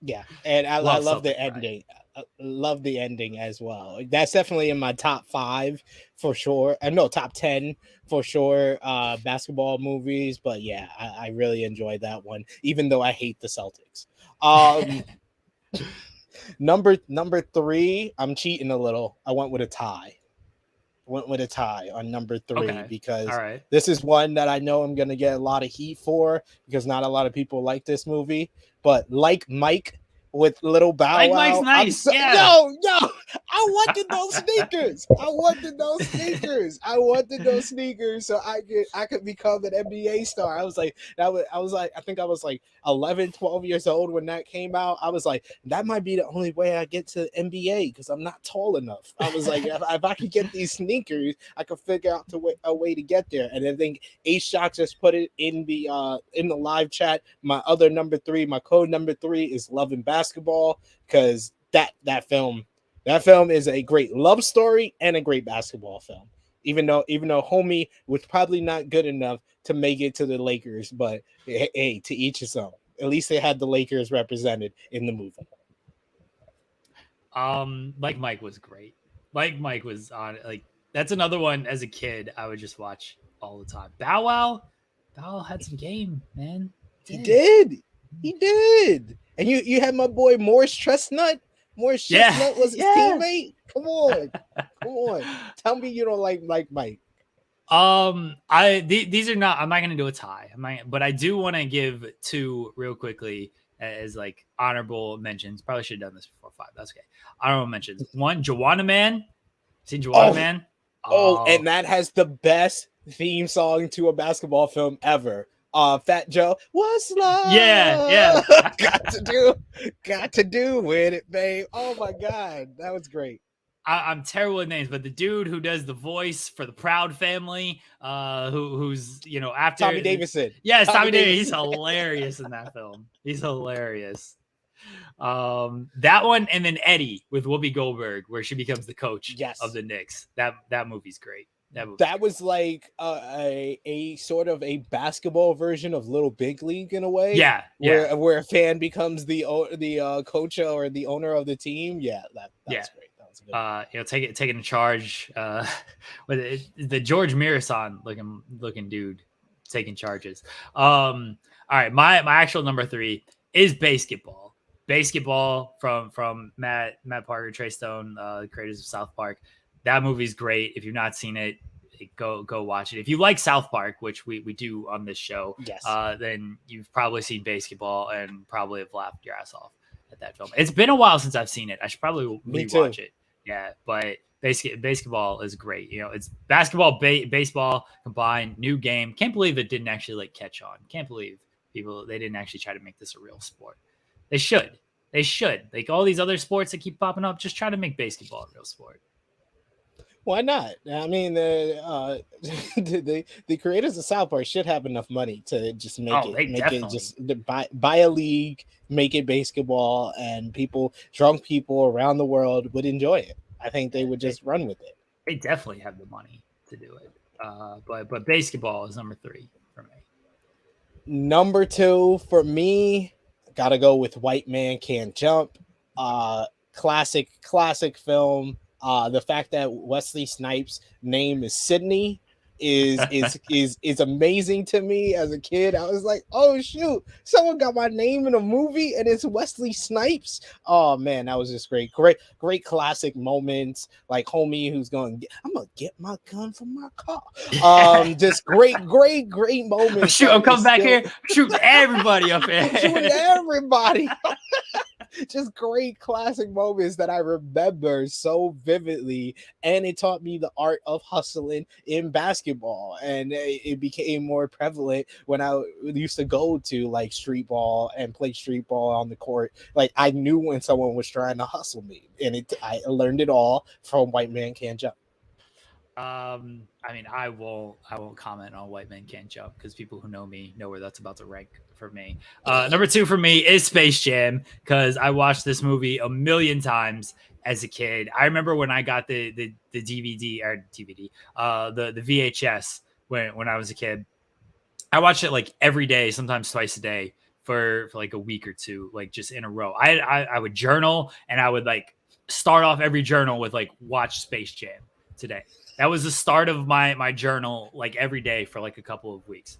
Yeah, and I love the ending. I love the ending as well. That's definitely in my top 5 for sure. No, top 10 for sure. Basketball movies, but yeah, I really enjoyed that one, even though I hate the Celtics. Number 3, I'm cheating a little. I went with a tie. On number 3 because this is one that I know I'm going to get a lot of heat for because not a lot of people like this movie. But like Mike with Little Bow Wow. Mike's nice. Yo, I wanted those sneakers. I wanted those sneakers so I could become an NBA star. I think I was like 11, 12 years old when that came out. I was like, that might be the only way I get to NBA because I'm not tall enough. I was like, if I could get these sneakers, I could figure out a way to get there. And I think A-Shock just put it in the live chat. My other number 3, my code number 3 is Love and Basketball because that film is a great love story and a great basketball film. Even though Homie was probably not good enough to make it to the Lakers, but hey, to each his own. At least they had the Lakers represented in the movie. Like Mike was great. Like Mike was on that's another one as a kid I would just watch all the time. Bow Wow had some game, man. He did. And you had my boy Morris Chestnut. Morris Chestnut was his teammate. Come on. Tell me you don't like Mike. These are not. I'm not going to do a tie. But I do want to give 2 real quickly as like honorable mentions. Probably should have done this before 5. That's okay. Honorable mentions. 1, Juwanna Mann. Seen Juwanna Mann? And that has the best theme song to a basketball film ever. Fat Joe, what's love? Yeah. got to do with it, babe. Oh my god, that was great. I'm terrible with names, but the dude who does the voice for the Proud Family, who's after Tommy Davidson. Yes, Tommy Davidson. He's hilarious in that film. He's hilarious. That one, and then Eddie with Whoopi Goldberg, where she becomes the coach of the Knicks. That movie's great. That was like a sort of a basketball version of Little Big League in a way. Yeah. Where a fan becomes the coach or the owner of the team. Yeah, that's great. That was good. Taking charge. With the George Mirasan looking dude taking charges. All right, my actual number 3 is basketball. Basketball from Matt Parker, Trey Stone, the creators of South Park. That movie's great. If you've not seen it, go watch it. If you like South Park, which we do on this show, then you've probably seen basketball and probably have laughed your ass off at that film. It's been a while since I've seen it. I should probably rewatch it. Yeah, but basketball is great. It's basketball, baseball combined, new game. Can't believe it didn't actually catch on. Can't believe they didn't actually try to make this a real sport. They should. Like all these other sports that keep popping up, just try to make basketball a real sport. Why not? I mean, the creators of South Park should have enough money to just make it just buy a league, make it basketball, and drunk people around the world would enjoy it. I think they would just run with it. They definitely have the money to do it. But basketball is number 3 for me. Number 2 for me, gotta go with White Man Can't Jump. Classic film. The fact that Wesley Snipes' name is Sydney is amazing to me as a kid. I was like, oh shoot, someone got my name in a movie and it's Wesley Snipes. Oh man, that was just great classic moments. Like homie who's going, I'm gonna get my gun from my car. Just great moments. Shoot, I'm coming back here, shooting everybody up there. Shooting everybody. Just great classic moments that I remember so vividly, and it taught me the art of hustling in basketball, and it became more prevalent when I used to go to like street ball and play street ball on the court. Like I knew when someone was trying to hustle me, and I learned it all from White Man Can't Jump. I mean, I won't comment on White Men Can't Jump because people who know me know where that's about to rank for me. Number 2 for me is Space Jam because I watched this movie a million times as a kid. I remember when I got the DVD or DVD, the VHS when I was a kid. I watched it like every day, sometimes twice a day for like a week or two, like just in a row. I would journal, and I would like start off every journal with like watch Space Jam today. That was the start of my journal, like every day for like a couple of weeks.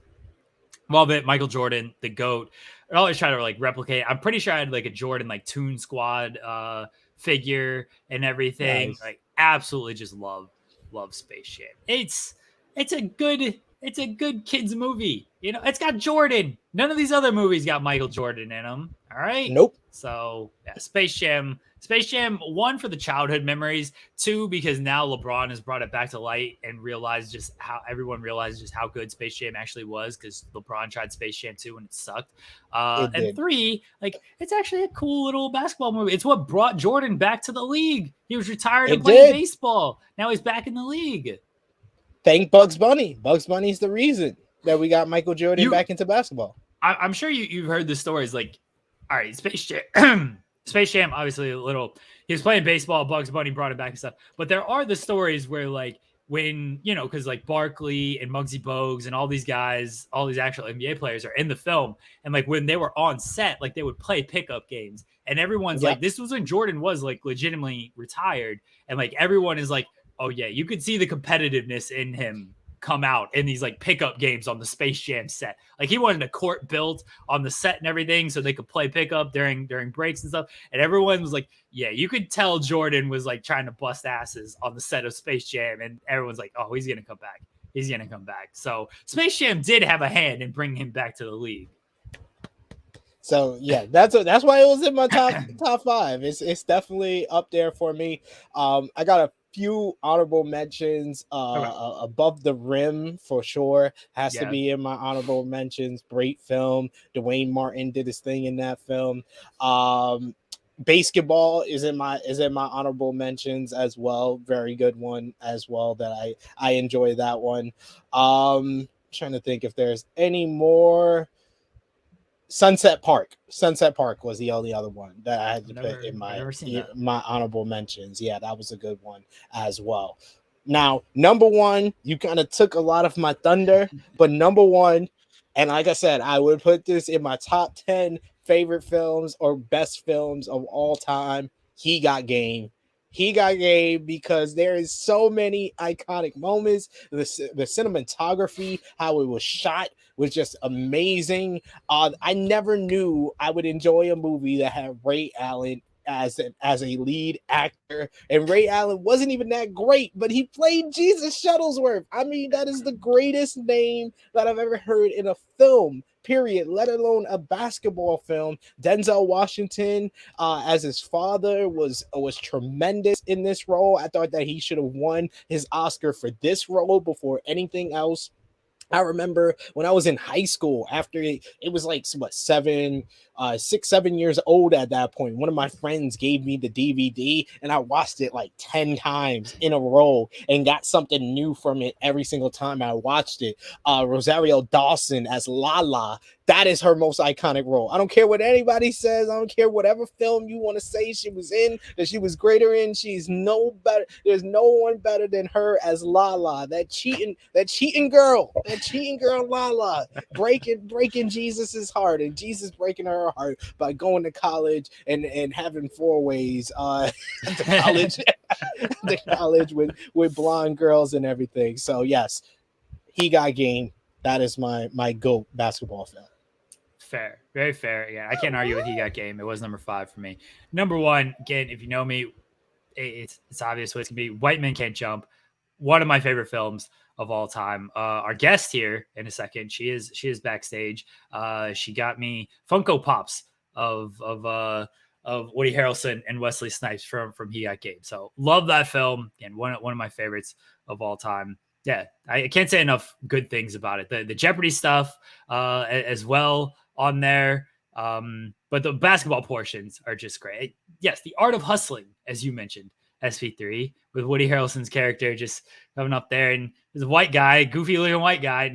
Love it. Michael Jordan, the GOAT. I always try to like replicate. I'm pretty sure I had like a Jordan like Toon Squad figure and everything. Nice. Like absolutely just love Space Jam. It's a good kids movie. You know, it's got Jordan. None of these other movies got Michael Jordan in them. All right. Nope. So yeah, Space Jam, 1 for the childhood memories, 2 because now LeBron has brought it back to light and realized just how good Space Jam actually was because LeBron tried Space Jam 2 and it sucked. And 3, like it's actually a cool little basketball movie. It's what brought Jordan back to the league. He was retired and playing baseball. Now he's back in the league. Thank Bugs Bunny. Bugs Bunny's the reason that we got Michael Jordan back into basketball. I'm sure you've heard the stories. Like, all right, Space Jam. Space Jam, obviously he was playing baseball, Bugs Bunny brought him back and stuff. But there are the stories where like when, you know, because like Barkley and Muggsy Bogues and all these guys, all these actual NBA players are in the film. And like when they were on set, like they would play pickup games. And everyone's like, this was when Jordan was like legitimately retired. And like everyone is like, oh yeah, you could see the competitiveness in him come out in these like pickup games on the Space Jam set. Like he wanted a court built on the set and everything so they could play pickup during breaks and stuff. And everyone was like, yeah, you could tell Jordan was like trying to bust asses on the set of Space Jam. And everyone's like, oh, he's going to come back. He's going to come back. So Space Jam did have a hand in bringing him back to the league. So yeah, that's why it was in my top 5. It's definitely up there for me. I got a few honorable mentions. Above the Rim for sure has to be in my honorable mentions. Great film. Dwayne Martin did his thing in that film. Basketball is in my honorable mentions as well. Very good one as well that I enjoy that one. Trying to think if there's any more. Sunset Park was the only other one that I had to put in my honorable mentions. Yeah, that was a good one as well. Now, number 1, you kind of took a lot of my thunder, but number 1, and like I said, I would put this in my top 10 favorite films or best films of all time. He Got Game. He Got Game because there is so many iconic moments. The cinematography, how it was shot, was just amazing. I never knew I would enjoy a movie that had Ray Allen as a lead actor, and Ray Allen wasn't even that great, but he played Jesus Shuttlesworth. I mean, that is the greatest name that I've ever heard in a film, period, let alone a basketball film. Denzel Washington as his father was tremendous in this role. I thought that he should have won his Oscar for this role before anything else. I remember when I was in high school, after it was like 6, 7 years old at that point. One of my friends gave me the DVD and I watched it like 10 times in a row and got something new from it every single time I watched it. Rosario Dawson as Lala. That is her most iconic role. I don't care what anybody says. I don't care whatever film you want to say she was in, that she was greater in. She's no better. There's no one better than her as Lala. That cheating girl Lala, breaking Jesus's heart, and Jesus breaking her heart by going to college and having 4-ways the college with blonde girls and everything. So yes, He Got Game. That is my GOAT basketball film. Fair, very fair. Yeah, I can't argue with He Got Game. It was number 5 for me. Number 1, again, if you know me, it's obvious what it's gonna be. White Men Can't Jump. One of my favorite films of all time. Our guest here in a second. She is backstage. She got me Funko Pops of Woody Harrelson and Wesley Snipes from He Got Game. So love that film, and one of my favorites of all time. Yeah, I can't say enough good things about it. The Jeopardy stuff as well on there. But the basketball portions are just great. Yes, The Art of Hustling, as you mentioned, SP3, with Woody Harrelson's character just coming up there, and there's a white guy, goofy looking white guy.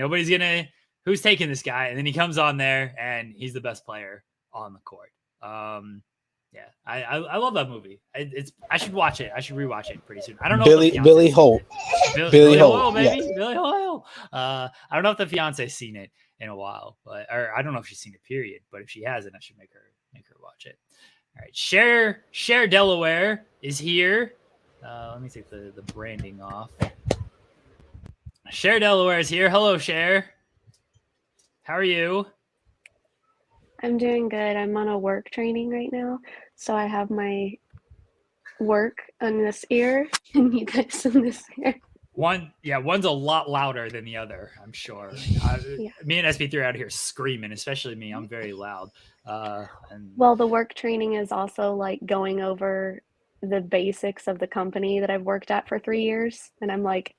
Who's taking this guy? And then he comes on there, and he's the best player on the court. Yeah, I love that movie. I should watch it. I should rewatch it pretty soon. I don't know. Billy Holt. Billy Holt, baby. Yes. Billy Holt. I don't know if the fiance's seen it in a while, or I don't know if she's seen it, period. But if she hasn't, I should make her watch it. All right, Cher Delaware is here. Let me take the branding off. Cher Delaware is here. Hello, Cher. How are you? I'm doing good. I'm on a work training right now, so I have my work on this ear and you guys on this ear. One's a lot louder than the other, I'm sure. Me and SP3 are out here screaming, especially me. I'm very loud. Well, the work training is also like going over the basics of the company that I've worked at for 3 years, and I'm like,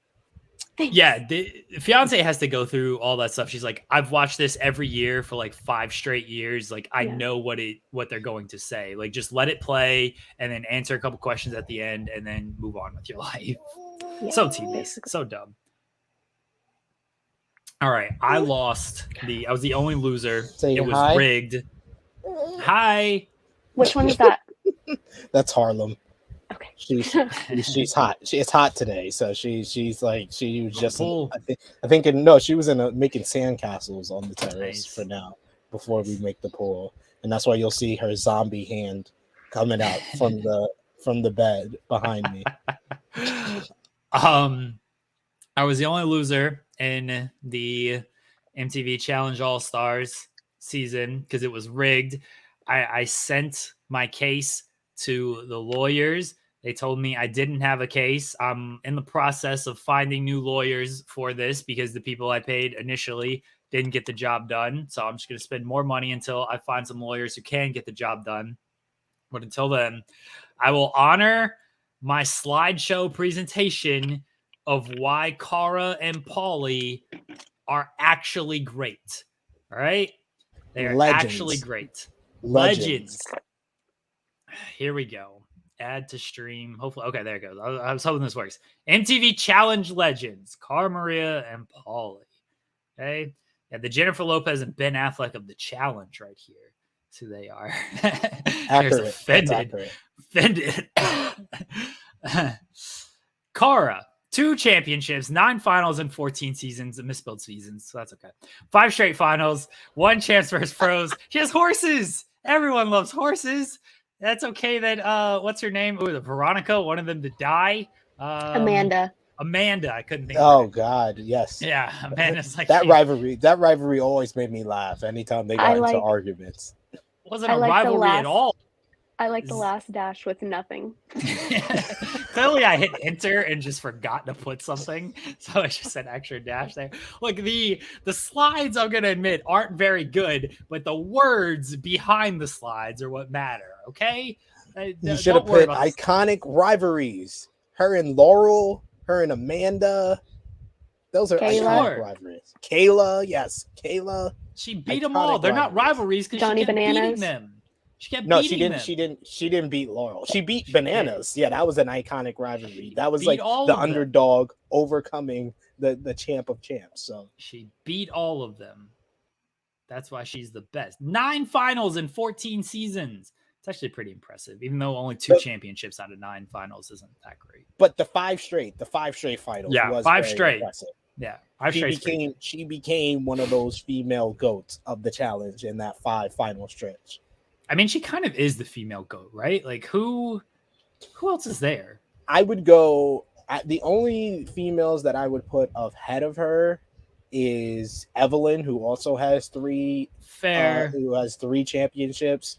thanks. Yeah, the fiance has to go through all that stuff. She's like, I've watched this every year for like 5 straight years. Like, I know what they're going to say. Like, just let it play and then answer a couple questions at the end and then move on with your life. Yeah, so tedious, so dumb. All right, I was the only loser. Say it was hi. Rigged. Hi. Which one is that? That's Harlem. Okay. She's hot. It's hot today, so she's like she was just. Cool. I think she was making sandcastles on the terrace for now before we make the pool, and that's why you'll see her zombie hand coming out from the bed behind me. I was the only loser in the MTV Challenge All Stars season because it was rigged. I sent my case to the lawyers. They told me I didn't have a case. I'm in the process of finding new lawyers for this because the people I paid initially didn't get the job done. So I'm just going to spend more money until I find some lawyers who can get the job done. But until then, I will honor my slideshow presentation of why Cara and Paulie are actually great. All right? They are actually great. Legends. Here we go. Add to stream. Hopefully. Okay, there it goes. I was hoping this works. MTV Challenge Legends. Cara Marie and Paulie. Okay? Yeah, the Jennifer Lopez and Ben Affleck of the challenge right here. That's who they are. Accurate. Offended. Cara, 2 championships, 9 finals in 14 seasons, misspelled seasons, so that's okay. 5 straight finals, 1 chance versus pros. She has horses. Everyone loves horses. That's okay that what's her name? Oh, the Veronica, one of them to die. Amanda, I couldn't think of it. God, yes. Yeah, Amanda's like that rivalry always made me laugh anytime they got into arguments. It wasn't a rivalry at all. I like the last dash with nothing. Clearly, I hit enter and just forgot to put something, so I just said extra dash there. Like the slides, I'm gonna admit, aren't very good, but the words behind the slides are what matter. Okay, you should have put iconic rivalries. Her and Laurel, her and Amanda. Those are iconic rivalries. Kayla, yes, Kayla. She beat them all. They're not rivalries because she kept beating them. She kept beating them. She didn't beat Laurel. She beat Bananas. Yeah, that was an iconic rivalry. That was like the underdog overcoming the champ of champs. So she beat all of them. That's why she's the best. 9 finals in 14 seasons. It's actually pretty impressive, even though only 2 championships out of 9 finals isn't that great. But the 5 straight finals. Yeah, was 5 straight. Impressive. Yeah, she became one of those female goats of the challenge in that 5 final stretch. I mean, she kind of is the female goat, right? Like who else is there? I would go the only females that I would put ahead of her is Evelyn, who also has three championships.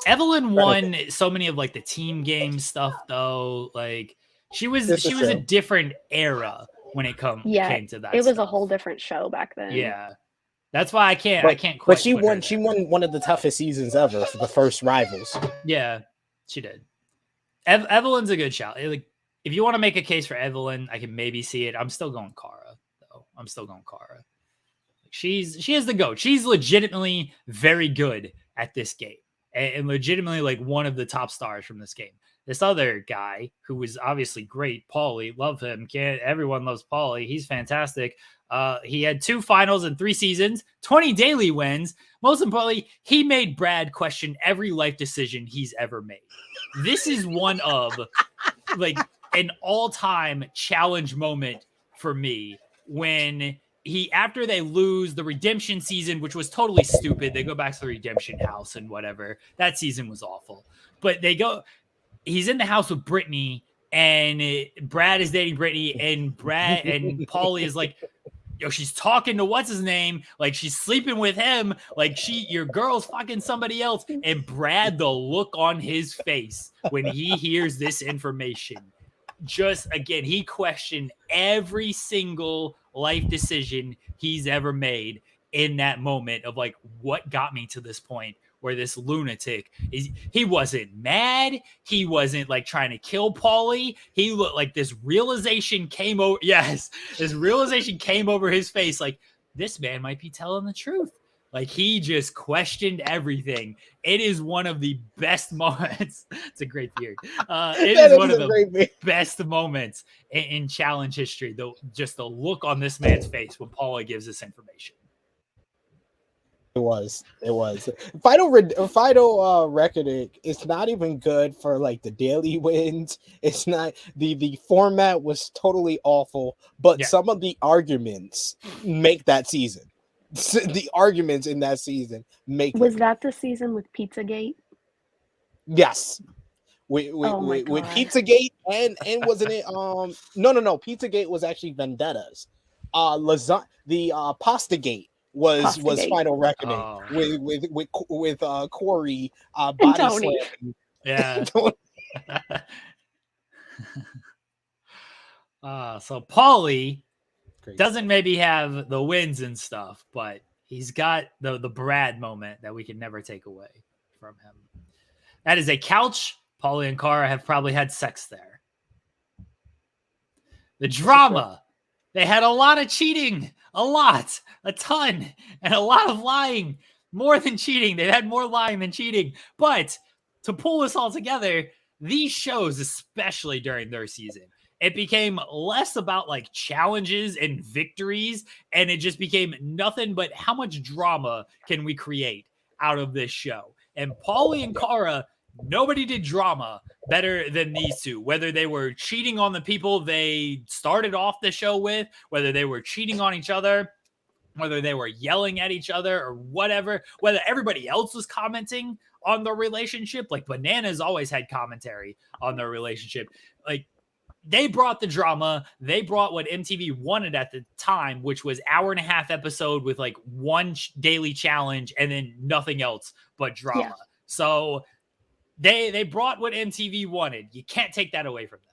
Evelyn won so many of like the team game stuff though. Like she was a different era when it came to that. It was stuff. A whole different show back then. Yeah. That's why I can't quite. But she won one of the toughest seasons ever for the first Rivals. Yeah, she did. Evelyn's a good shout. Like, if you want to make a case for Evelyn, I can maybe see it. I'm still going Cara, though. She is the GOAT. She's legitimately very good at this game. And legitimately like one of the top stars from this game. This other guy who was obviously great, Paulie, love him. Everyone loves Paulie. He's fantastic. He had 2 finals in 3 seasons, 20 daily wins. Most importantly, he made Brad question every life decision he's ever made. This is one of like an all-time challenge moment for me when after they lose the redemption season, which was totally stupid. They go back to the redemption house and whatever. That season was awful. But he's in the house with Brittany, and Brad is dating Brittany, and Paulie is like, she's talking to what's his name, like she's sleeping with him, like your girl's fucking somebody else. And Brad, the look on his face when he hears this information, just again, he questioned every single life decision he's ever made in that moment of like, what got me to this point where this lunatic he wasn't mad. He wasn't like trying to kill Paulie. He looked like this realization came over. Yes. This realization came over his face. Like, this man might be telling the truth. Like, he just questioned everything. It is one of the best moments. It's a great beard. It is one of the best moments in challenge history. Just the look on this man's face when Paulie gives this information. It was. Final reckoning. It's not even good for like the daily wins. It's not the format was totally awful, but some of the arguments make that season. The arguments in that season was that the season with Pizzagate? Yes, with Pizzagate and wasn't it? No. Pizzagate was actually Vendettas. The Pastagate was Final Reckoning with Corey body slamming. Yeah. So Paulie doesn't maybe have the wins and stuff, but he's got the Brad moment that we can never take away from him. That is a couch. Paulie and Cara have probably had sex there. The drama. They had a lot of cheating, a ton, and a lot of lying. More than cheating. They've had more lying than cheating. But to pull this all together, these shows, especially during their season, it became less about like challenges and victories, and it just became nothing but how much drama can we create out of this show. And Paulie and Cara, nobody did drama better than these two, whether they were cheating on the people they started off the show with, whether they were cheating on each other, whether they were yelling at each other or whatever, whether everybody else was commenting on their relationship. Like Bananas always had commentary on their relationship. Like, they brought the drama. They brought what MTV wanted at the time, which was 1.5-hour episode with like one daily challenge and then nothing else but drama. Yeah. So they brought what MTV wanted. You can't take that away from them.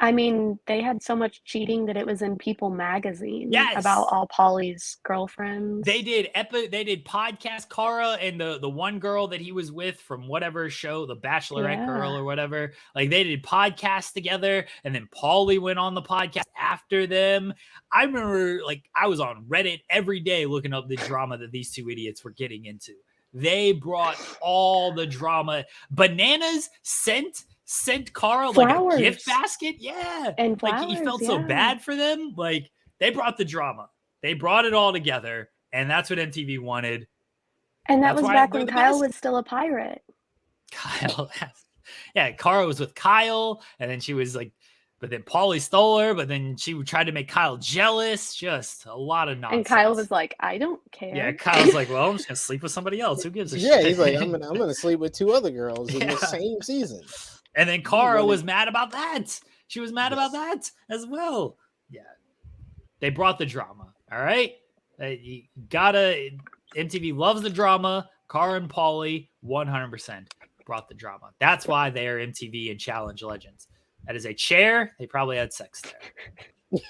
I mean, they had so much cheating that it was in People magazine about all Paulie's girlfriends. They did podcast, Cara and the one girl that he was with from whatever show, the Bachelorette girl or whatever. Like, they did podcasts together, and then Paulie went on the podcast after them. I remember, like, I was on Reddit every day looking up the drama that these two idiots were getting into. They brought all the drama. Bananas sent Cara like a gift basket. Yeah. And flowers, like he felt so bad for them. Like, they brought the drama. They brought it all together. And that's what MTV wanted. And that was back when Kyle was still a pirate. Kyle. Yeah. Cara was with Kyle. And then she was like, but then Paulie stole her. But then she tried to make Kyle jealous. Just a lot of nonsense. And Kyle was like, I don't care. Yeah. Kyle's like, well, I'm just going to sleep with somebody else. Who gives a shit? Yeah. He's like, I'm gonna sleep with 2 other girls in the same season. And then Cara was mad about that. She was mad about that as well. Yeah. They brought the drama. All right. You gotta, MTV loves the drama. Cara and Paulie, 100% brought the drama. That's why they are MTV and Challenge legends. That is a chair. They probably had sex there.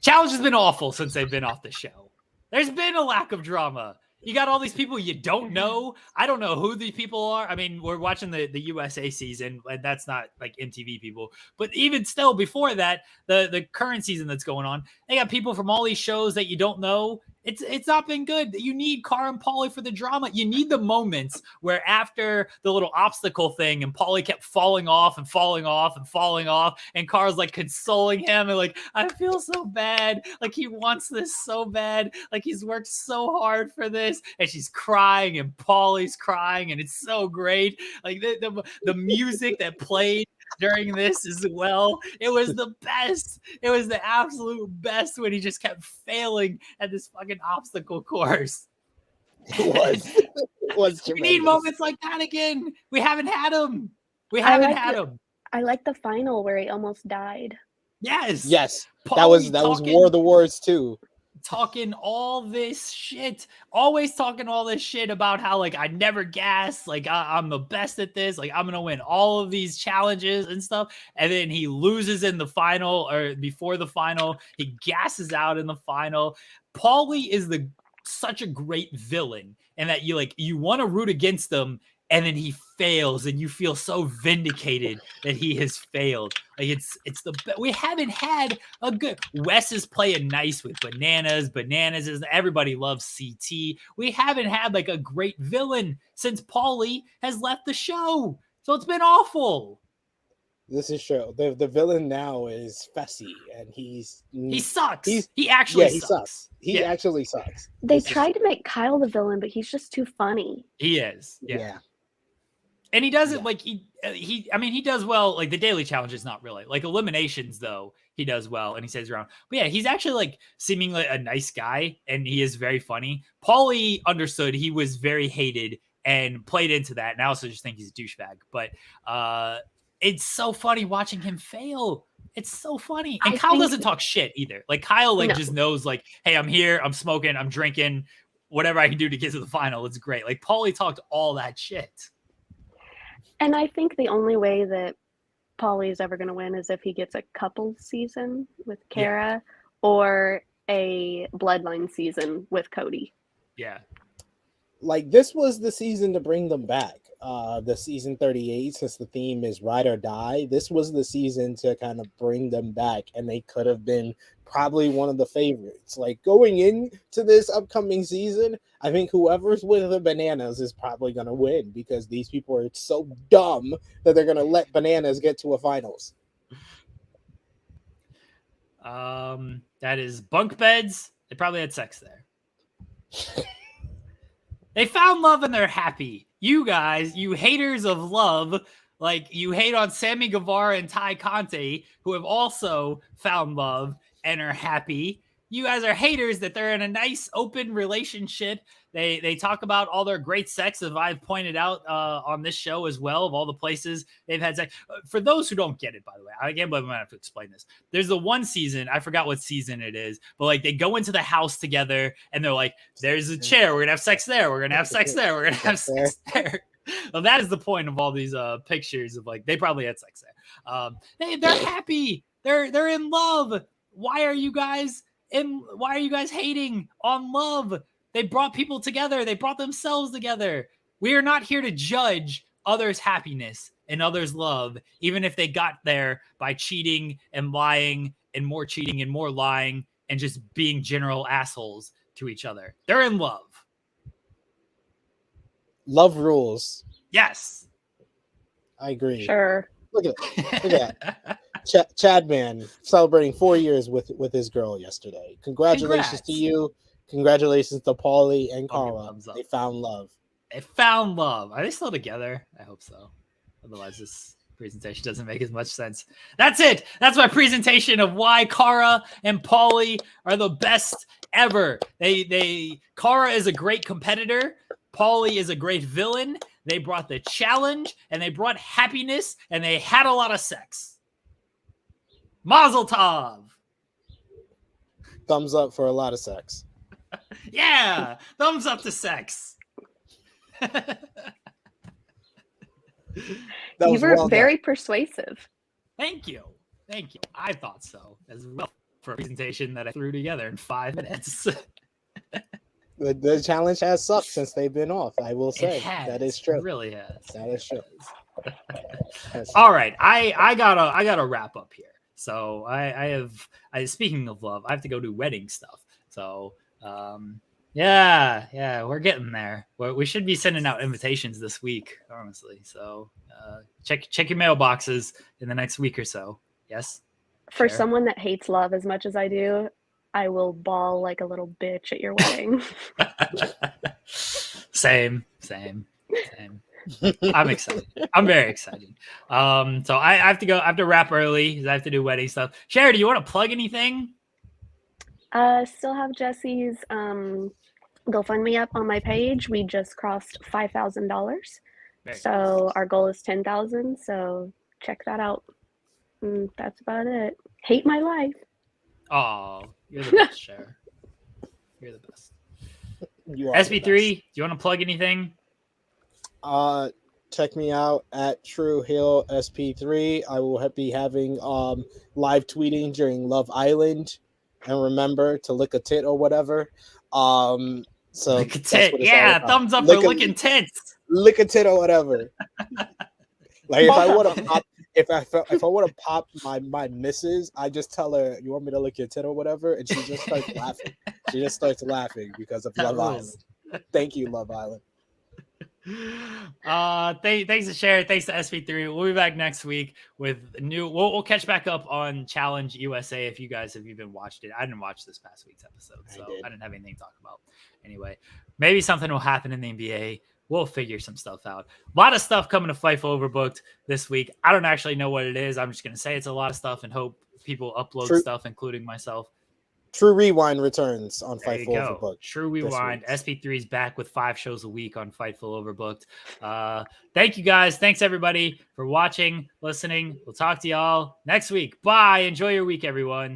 Challenge has been awful since they've been off the show. There's been a lack of drama. You got all these people you don't know. I don't know who these people are. I mean, we're watching the USA season, and that's not like MTV people. But even still, before that, the current season that's going on, they got people from all these shows that you don't know. It's not been good. You need Cara and Paulie for the drama. You need the moments where after the little obstacle thing and Paulie kept falling off and falling off and falling off, and Cara's like consoling him and like, I feel so bad. Like he wants this so bad. Like he's worked so hard for this. And she's crying and Paulie's crying and it's so great. Like the music that played during this as well, it was the best. It was the absolute best when he just kept failing at this fucking obstacle course. It was. It was We need moments like that again. We haven't had them. We haven't had them. I like the final where he almost died. Yes. Paulie that was War of the Worlds too. Talking all this shit, always talking all this shit about how like I never gas, like I'm the best at this, like I'm gonna win all of these challenges and stuff, and then he loses in the final or before the final, he gasses out in the final. Paulie is such a great villain, and that you want to root against him, and then he fails, and you feel so vindicated that he has failed. Like it's we haven't had a good. Wes is playing nice with Bananas. Bananas is everybody loves CT. We haven't had like a great villain since Paulie has left the show, so it's been awful. This is true. The villain now is Fessy, and he sucks. He actually sucks. He actually sucks. They tried to make Kyle the villain, but he's just too funny. He is. Yeah. And he does it like he does well. Like the daily challenge is not really like eliminations though. He does well and he stays around. But yeah, he's actually like seemingly a nice guy and he is very funny. Paulie understood he was very hated and played into that. And I also just think he's a douchebag. But it's so funny watching him fail. It's so funny. And Kyle doesn't talk shit either. Like Kyle just knows like, hey, I'm here, I'm smoking, I'm drinking, whatever I can do to get to the final. It's great. Like Paulie talked all that shit. And I think the only way that Paulie is ever going to win is if he gets a couple season with Cara or a bloodline season with Cody. Yeah. Like this was the season to bring them back. The season 38, since the theme is ride or die, this was the season to kind of bring them back, and they could have been probably one of the favorites. Like going into this upcoming season, I think whoever's with the Bananas is probably going to win because these people are so dumb that they're going to let Bananas get to a finals. That is bunk beds. They probably had sex there. They found love and they're happy. You guys, you haters of love, like you hate on Sammy Guevara and Ty Conte, who have also found love and are happy. You guys are haters that they're in a nice open relationship. They talk about all their great sex, as I've pointed out on this show as well, of all the places they've had sex. For those who don't get it, by the way, I can't believe I'm going to have to explain this. There's the one season, I forgot what season it is, but like they go into the house together and they're like, there's a chair. We're going to have sex there. We're going to have sex there. We're going to have sex there. Well, that is the point of all these pictures of like, they probably had sex there. They're happy. They're in love. Why are you guys hating on love? They brought people together. They brought themselves together. We are not here to judge others' happiness and others' love, even if they got there by cheating and lying and more cheating and more lying and just being general assholes to each other. They're in love. Love rules. Yes. I agree. Sure. Look at that. Chadman celebrating 4 years with his girl yesterday. Congratulations to you. Congratulations to Paulie and Cara. They found love. They found love. Are they still together? I hope so. Otherwise, this presentation doesn't make as much sense. That's it. That's my presentation of why Cara and Paulie are the best ever. Cara is a great competitor. Paulie is a great villain. They brought the challenge and they brought happiness and they had a lot of sex. Mazel tov. Thumbs up for a lot of sex. Yeah, thumbs up to sex. You were very persuasive. Thank you. I thought so as well for a presentation that I threw together in 5 minutes. The challenge has sucked since they've been off. I will say that is true. It really has. That is true. All right, I gotta wrap up here. So I speaking of love, I have to go do wedding stuff. So yeah, we're getting there. We should be sending out invitations this week, honestly. So check your mailboxes in the next week or so. Yes. For someone that hates love as much as I do, I will bawl like a little bitch at your wedding. Same. I'm excited. I'm very excited. So I have to go. I have to wrap early because I have to do wedding stuff. Sherry, do you want to plug anything? Still have Jesse's GoFundMe up on my page. We just crossed $5,000. So our goal is 10,000. So check that out. That's about it. Hate my life. Oh, you're the best, Cher. You're the best. SB3, do you want to plug anything? Check me out at True Hill SP3. I will be having live tweeting during Love Island, and remember to lick a tit or whatever. So lick a tit, yeah, thumbs up for licking tits. Lick a tit or whatever. Like if I want to pop, if I want to pop my missus, I just tell her, "You want me to lick your tit or whatever," and she just starts laughing. She just starts laughing because of Love Island. Thank you, Love Island. Thanks to Cher. Thanks to SP3. We'll be back next week with new. We'll catch back up on Challenge USA if you guys have even watched it. I didn't watch this past week's episode, so I didn't have anything to talk about. Anyway, maybe something will happen in the NBA. We'll figure some stuff out. A lot of stuff coming to Fightful Overbooked this week. I don't actually know what it is. I'm just going to say it's a lot of stuff and hope people upload stuff, including myself. True Rewind returns on Fightful Overbooked. True Rewind. SP3 is back with 5 shows a week on Fightful Overbooked. Thank you guys. Thanks everybody for watching, listening. We'll talk to y'all next week. Bye. Enjoy your week, everyone.